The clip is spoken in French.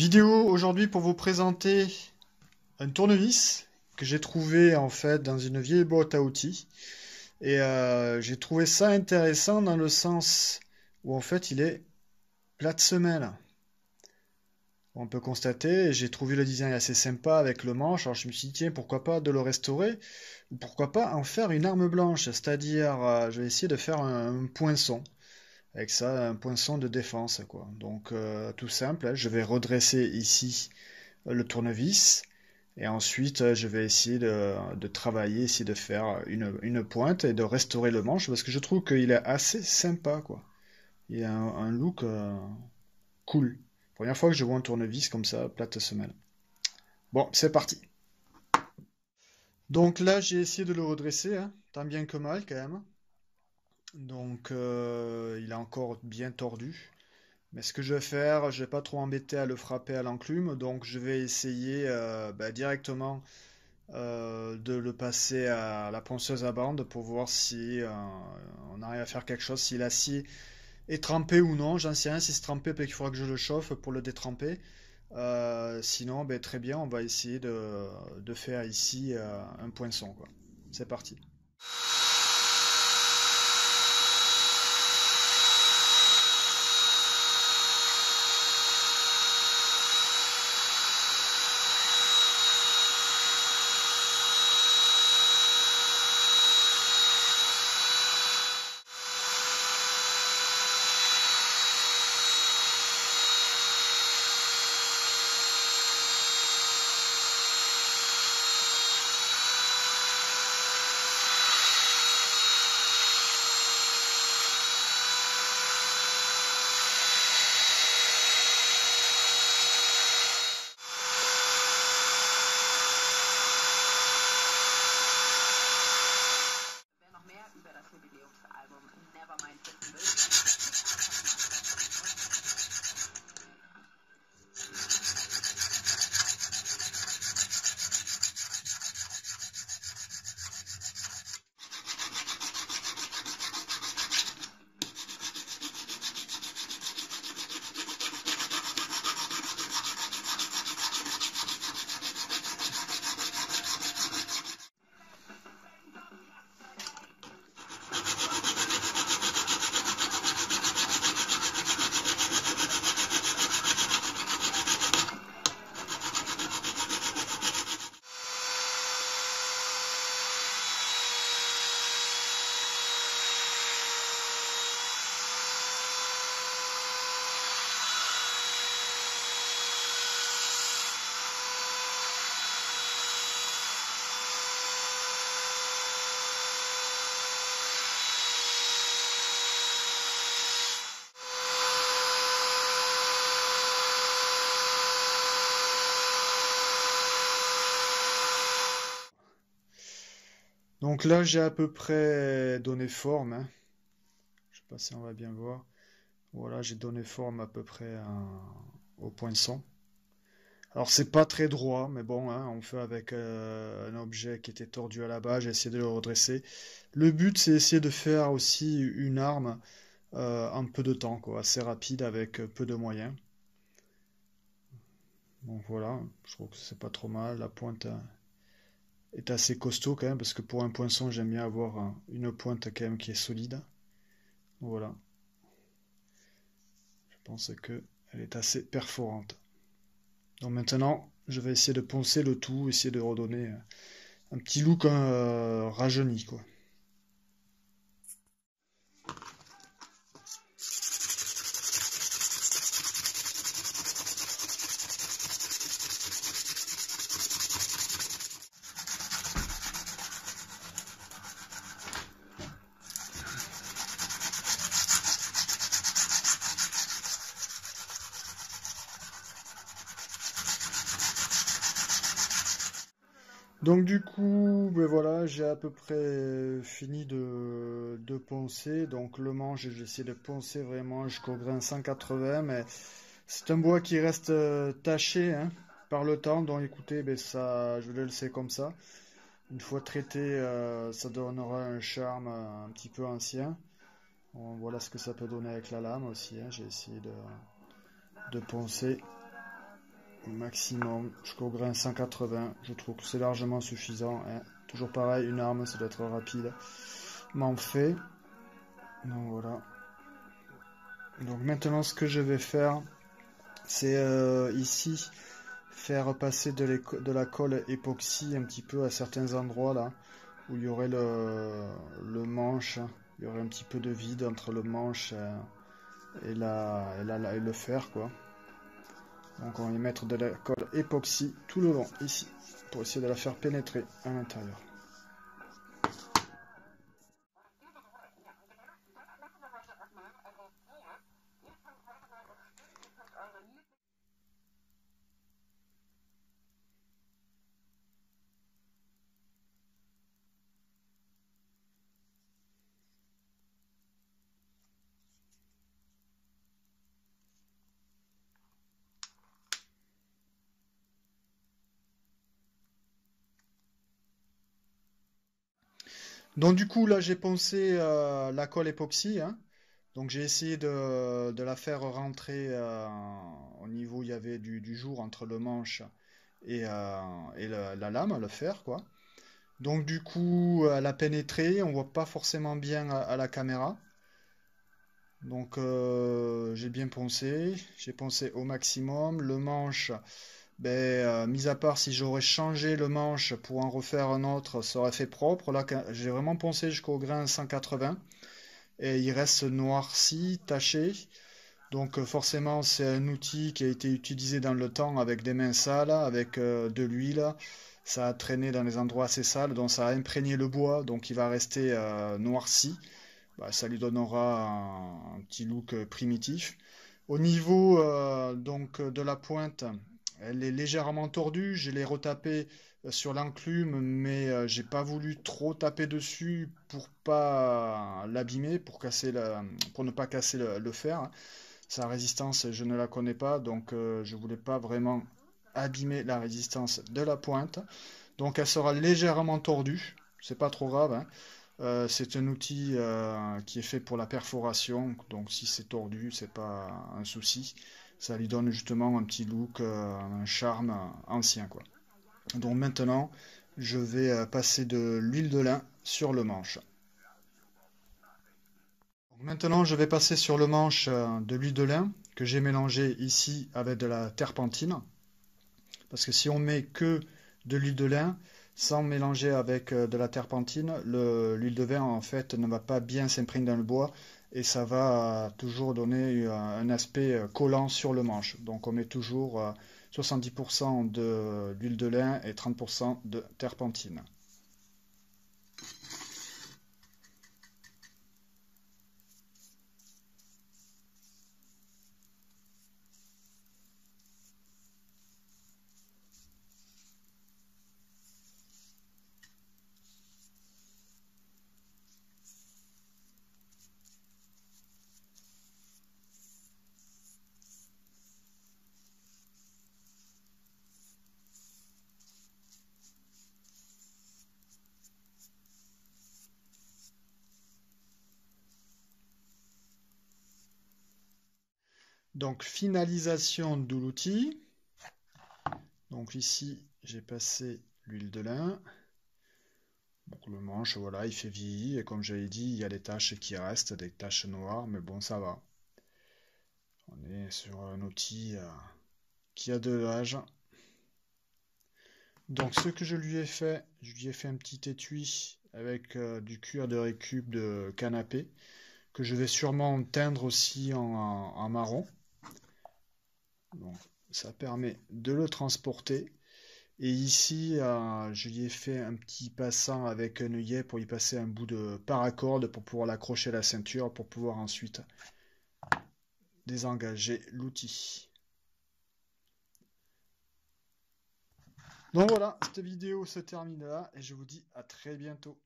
Vidéo aujourd'hui pour vous présenter un tournevis que j'ai trouvé en fait dans une vieille boîte à outils. Et j'ai trouvé ça intéressant dans le sens où en fait il est plat de semelle. On peut constater, j'ai trouvé le design assez sympa avec le manche, alors je me suis dit tiens pourquoi pas de le restaurer, ou pourquoi pas en faire une arme blanche, c'est-à-dire je vais essayer de faire un poinçon. Avec ça, un poinçon de défense, quoi. Donc, tout simple, hein, je vais redresser ici le tournevis. Et ensuite, je vais essayer de travailler, essayer de faire une pointe et de restaurer le manche parce que je trouve qu'il est assez sympa, quoi. Il a un look cool. Première fois que je vois un tournevis comme ça, plate semelle. Bon, c'est parti. Donc là, j'ai essayé de le redresser, hein, tant bien que mal quand même. Donc, il est encore bien tordu. Mais ce que je vais faire, je vais pas trop embêter à le frapper à l'enclume, donc je vais essayer directement de le passer à la ponceuse à bande pour voir si on arrive à faire quelque chose, si l'acier est trempé ou non. J'en sais rien, si c'est trempé, peut-être qu'il faudra que je le chauffe pour le détremper. Sinon, ben, très bien, on va essayer de faire ici un poinçon, quoi. C'est parti. Wer noch mehr über das Jubiläumsalbum Nevermind wissen will, Donc là, j'ai à peu près donné forme, hein. Je sais pas si on va bien voir. Voilà, j'ai donné forme à peu près au poinçon. Alors c'est pas très droit, mais bon, hein, on fait avec un objet qui était tordu à la base, j'ai essayé de le redresser. Le but c'est essayer de faire aussi une arme en peu de temps, quoi, assez rapide avec peu de moyens. Donc voilà, je trouve que c'est pas trop mal. La pointe est assez costaud quand même, parce que pour un poinçon j'aime bien avoir une pointe quand même qui est solide. Voilà, je pense que elle est assez perforante. Donc maintenant, je vais essayer de poncer le tout, essayer de redonner un petit look rajeuni, quoi. Donc du coup, ben voilà, j'ai à peu près fini de poncer. Donc le manche, j'essaie de poncer vraiment jusqu'au grain 180, mais c'est un bois qui reste taché, hein, par le temps. Donc écoutez, ben ça, je vais le laisser comme ça. Une fois traité, ça donnera un charme un petit peu ancien. Bon, voilà ce que ça peut donner avec la lame aussi, hein. J'ai essayé de poncer au maximum jusqu'au grain 180. Je trouve que c'est largement suffisant, hein. Toujours pareil, une arme, ça doit être rapide. M'en fait. Donc voilà. Donc maintenant, ce que je vais faire, c'est ici faire passer de la colle époxy un petit peu à certains endroits là où il y aurait le manche. Il y aurait un petit peu de vide entre le manche et le fer, quoi. Donc on va y mettre de la colle époxy tout le long ici pour essayer de la faire pénétrer à l'intérieur. Donc du coup là j'ai poncé la colle époxy, hein. Donc j'ai essayé de la faire rentrer au niveau où il y avait du jour entre le manche et la lame, le fer, quoi. Donc du coup elle a pénétré, on voit pas forcément bien à la caméra. Donc j'ai poncé au maximum. Le manche, ben, mis à part si j'aurais changé le manche pour en refaire un autre, ça aurait fait propre. Là, j'ai vraiment poncé jusqu'au grain 180 et il reste noirci, taché. Donc forcément, c'est un outil qui a été utilisé dans le temps avec des mains sales, avec de l'huile. Ça a traîné dans les endroits assez sales, donc ça a imprégné le bois, donc il va rester noirci. Bah, ça lui donnera un petit look primitif. Au niveau donc de la pointe, elle est légèrement tordue. Je l'ai retapée sur l'enclume, mais j'ai pas voulu trop taper dessus pour pas l'abîmer, pour ne pas casser le fer. Sa résistance, je ne la connais pas, donc je voulais pas vraiment abîmer la résistance de la pointe. Donc elle sera légèrement tordue, c'est pas trop grave, hein. C'est un outil qui est fait pour la perforation, donc si c'est tordu, c'est pas un souci. Ça lui donne justement un petit look, un charme ancien, quoi. Donc maintenant, je vais passer de l'huile de lin sur le manche. Donc maintenant, je vais passer sur le manche de l'huile de lin que j'ai mélangé ici avec de la terpentine. Parce que si on met que de l'huile de lin sans mélanger avec de la terpentine, l'huile de vin en fait ne va pas bien s'imprégner dans le bois et ça va toujours donner un aspect collant sur le manche. Donc on met toujours 70% de l'huile de lin et 30% de terpentine. Donc finalisation de l'outil. Donc ici j'ai passé l'huile de lin. Donc le manche, voilà, il fait vieillir et comme j'avais dit, il y a des taches qui restent, des taches noires, mais bon, ça va. On est sur un outil qui a de l'âge. Donc ce que je lui ai fait un petit étui avec du cuir de récup de canapé que je vais sûrement teindre aussi en marron. Donc ça permet de le transporter. Et ici, je lui ai fait un petit passant avec un œillet pour y passer un bout de paracorde pour pouvoir l'accrocher à la ceinture pour pouvoir ensuite désengager l'outil. Donc voilà, cette vidéo se termine là et je vous dis à très bientôt.